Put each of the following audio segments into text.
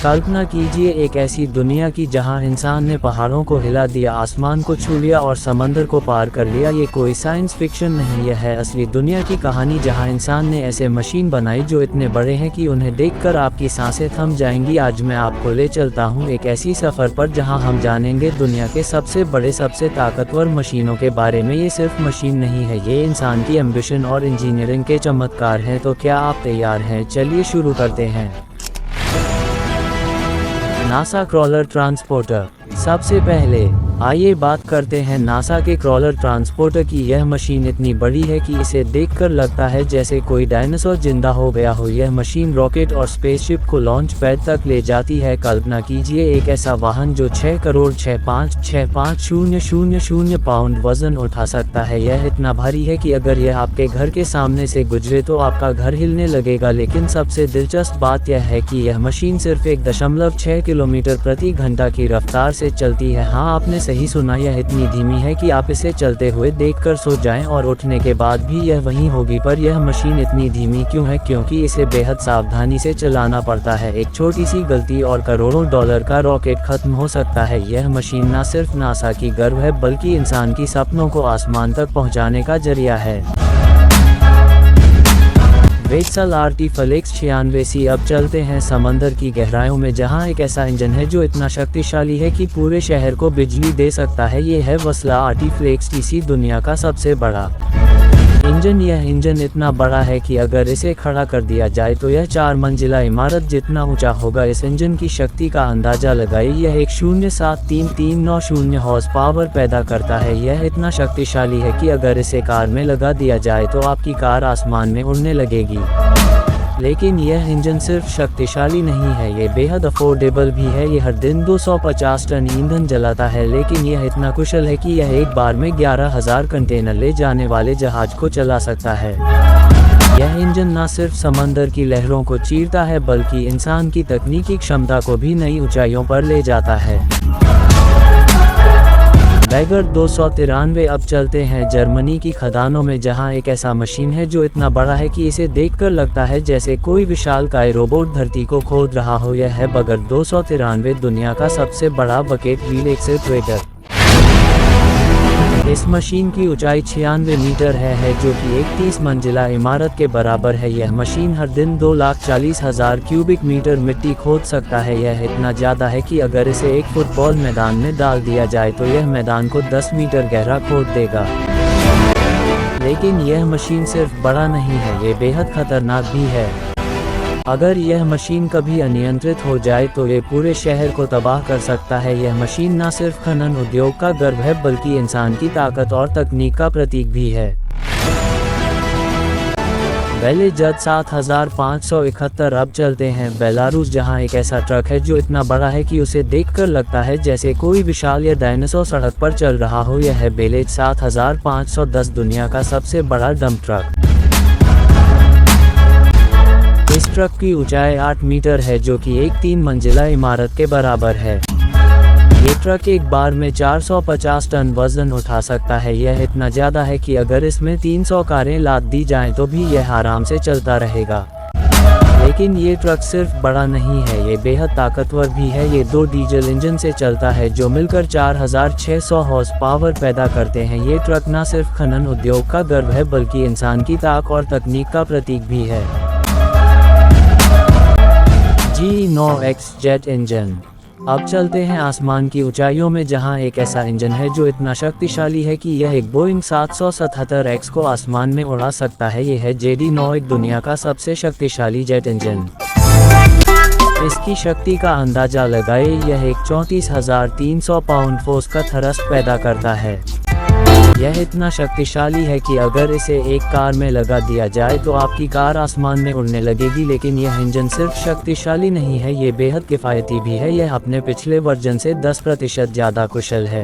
कल्पना कीजिए एक ऐसी दुनिया की जहां इंसान ने पहाड़ों को हिला दिया, आसमान को छू लिया और समंदर को पार कर लिया। ये कोई साइंस फिक्शन नहीं, यह है असली दुनिया की कहानी जहां इंसान ने ऐसे मशीन बनाई जो इतने बड़े हैं कि उन्हें देखकर आपकी सांसें थम जाएंगी। आज मैं आपको ले चलता हूं एक ऐसी सफ़र पर जहां हम जानेंगे दुनिया के सबसे बड़े, सबसे ताकतवर मशीनों के बारे में। ये सिर्फ मशीन नहीं है, ये इंसान की एम्बिशन और इंजीनियरिंग के चमत्कार हैं। तो क्या आप तैयार हैं? चलिए शुरू करते हैं। NASA crawler transporter. सबसे पहले आइए बात करते हैं नासा के क्रॉलर ट्रांसपोर्टर की। यह मशीन इतनी बड़ी है कि इसे देखकर लगता है जैसे कोई डायनासोर जिंदा हो गया हो। यह मशीन रॉकेट और स्पेसशिप को लॉन्च पैड तक ले जाती है। कल्पना कीजिए एक ऐसा वाहन जो 6,65,65,000 पाउंड वजन उठा सकता है। यह इतना भारी है कि अगर यह आपके घर के सामने से गुजरे तो आपका घर हिलने लगेगा। लेकिन सबसे दिलचस्प बात यह है कि यह मशीन सिर्फ 1.6 किलोमीटर प्रति घंटा की रफ्तार से चलती है। हाँ, आपने सही सुना, यह इतनी धीमी है कि आप इसे चलते हुए देखकर सो जाएं और उठने के बाद भी यह वहीं होगी। पर यह मशीन इतनी धीमी क्यों है? क्योंकि इसे बेहद सावधानी से चलाना पड़ता है। एक छोटी सी गलती और करोड़ों डॉलर का रॉकेट खत्म हो सकता है। यह मशीन न सिर्फ नासा की गर्व है बल्कि इंसान की सपनों को आसमान तक पहुंचाने का जरिया है। वेक्सल RT-FLX 96C। अब चलते हैं समंदर की गहराइयों में जहां एक ऐसा इंजन है जो इतना शक्तिशाली है कि पूरे शहर को बिजली दे सकता है। ये है वेक्सल RT-FLX TC, दुनिया का सबसे बड़ा इंजन। यह इंजन इतना बड़ा है कि अगर इसे खड़ा कर दिया जाए तो यह 4 मंजिला इमारत जितना ऊंचा होगा। इस इंजन की शक्ति का अंदाजा लगाइए, यह एक 0.7390 हॉर्स पावर पैदा करता है। यह इतना शक्तिशाली है कि अगर इसे कार में लगा दिया जाए तो आपकी कार आसमान में उड़ने लगेगी। लेकिन यह इंजन सिर्फ शक्तिशाली नहीं है, ये बेहद अफोर्डेबल भी है। यह हर दिन 250 टन ईंधन जलाता है, लेकिन यह इतना कुशल है कि यह एक बार में 11,000 कंटेनर ले जाने वाले जहाज को चला सकता है। यह इंजन न सिर्फ समंदर की लहरों को चीरता है बल्कि इंसान की तकनीकी क्षमता को भी नई ऊंचाइयों पर ले जाता है। बैगर 293। अब चलते हैं जर्मनी की खदानों में जहां एक ऐसा मशीन है जो इतना बड़ा है कि इसे देखकर लगता है जैसे कोई विशालकाय रोबोट धरती को खोद रहा हो। यह है बैगर 293, दुनिया का सबसे बड़ा बकेट व्हील एक्सकैवेटर। इस मशीन की ऊंचाई 96 मीटर है जो कि एक 30 मंजिला इमारत के बराबर है। यह मशीन हर दिन 2,40,000 क्यूबिक मीटर मिट्टी खोद सकता है। यह इतना ज़्यादा है कि अगर इसे एक फुटबॉल मैदान में डाल दिया जाए तो यह मैदान को 10 मीटर गहरा खोद देगा। लेकिन यह मशीन सिर्फ बड़ा नहीं है, ये बेहद खतरनाक भी है। अगर यह मशीन कभी अनियंत्रित हो जाए तो ये पूरे शहर को तबाह कर सकता है। यह मशीन न सिर्फ खनन उद्योग का गर्व है बल्कि इंसान की ताकत और तकनीक का प्रतीक भी है। बेलेज़ 7571। अब चलते हैं बेलारूस जहां एक ऐसा ट्रक है जो इतना बड़ा है कि उसे देखकर लगता है जैसे कोई विशाल या डायनासोर सड़क पर चल रहा हो। यह है बेलेज़ 7510, दुनिया का सबसे बड़ा डंप ट्रक। इस ट्रक की ऊंचाई 8 मीटर है जो कि एक 3 मंजिला इमारत के बराबर है। ये ट्रक एक बार में 450 टन वजन उठा सकता है। यह इतना ज़्यादा है कि अगर इसमें 300 कारें लाद दी जाएं तो भी यह आराम से चलता रहेगा। लेकिन ये ट्रक सिर्फ बड़ा नहीं है, ये बेहद ताकतवर भी है। ये 2 डीजल इंजन से चलता है जो मिलकर 4,600 हॉर्स पावर पैदा करते हैं। ये ट्रक न सिर्फ खनन उद्योग का गर्व है बल्कि इंसान की ताकत और तकनीक का प्रतीक भी है। G9X jet engine. अब चलते हैं आसमान की ऊंचाइयों में जहां एक ऐसा इंजन है जो इतना शक्तिशाली है कि यह एक बोइंग 777X को आसमान में उड़ा सकता है। यह है JD9X, दुनिया का सबसे शक्तिशाली जेट इंजन। इसकी शक्ति का अंदाजा लगाए, यह एक 34,300 पाउंड फोर्स का थ्रस्ट पैदा करता है। यह इतना शक्तिशाली है कि अगर इसे एक कार में लगा दिया जाए तो आपकी कार आसमान में उड़ने लगेगी। लेकिन यह इंजन सिर्फ शक्तिशाली नहीं है, ये बेहद किफ़ायती भी है। यह अपने पिछले वर्जन से 10% ज़्यादा कुशल है।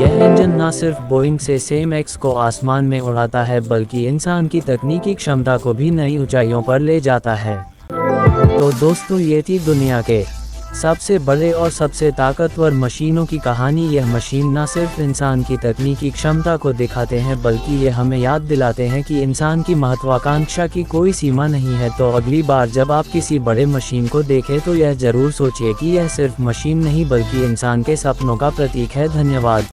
यह इंजन न सिर्फ बोइंग से सेम एक्स को आसमान में उड़ाता है बल्कि इंसान की तकनीकी क्षमता को भी नई ऊंचाइयों पर ले जाता है। तो दोस्तों, ये थी दुनिया के सबसे बड़े और सबसे ताकतवर मशीनों की कहानी। यह मशीन न सिर्फ इंसान की तकनीकी क्षमता को दिखाते हैं बल्कि ये हमें याद दिलाते हैं कि इंसान की महत्वाकांक्षा की कोई सीमा नहीं है। तो अगली बार जब आप किसी बड़े मशीन को देखें तो यह ज़रूर सोचिए कि यह सिर्फ मशीन नहीं बल्कि इंसान के सपनों का प्रतीक है। धन्यवाद।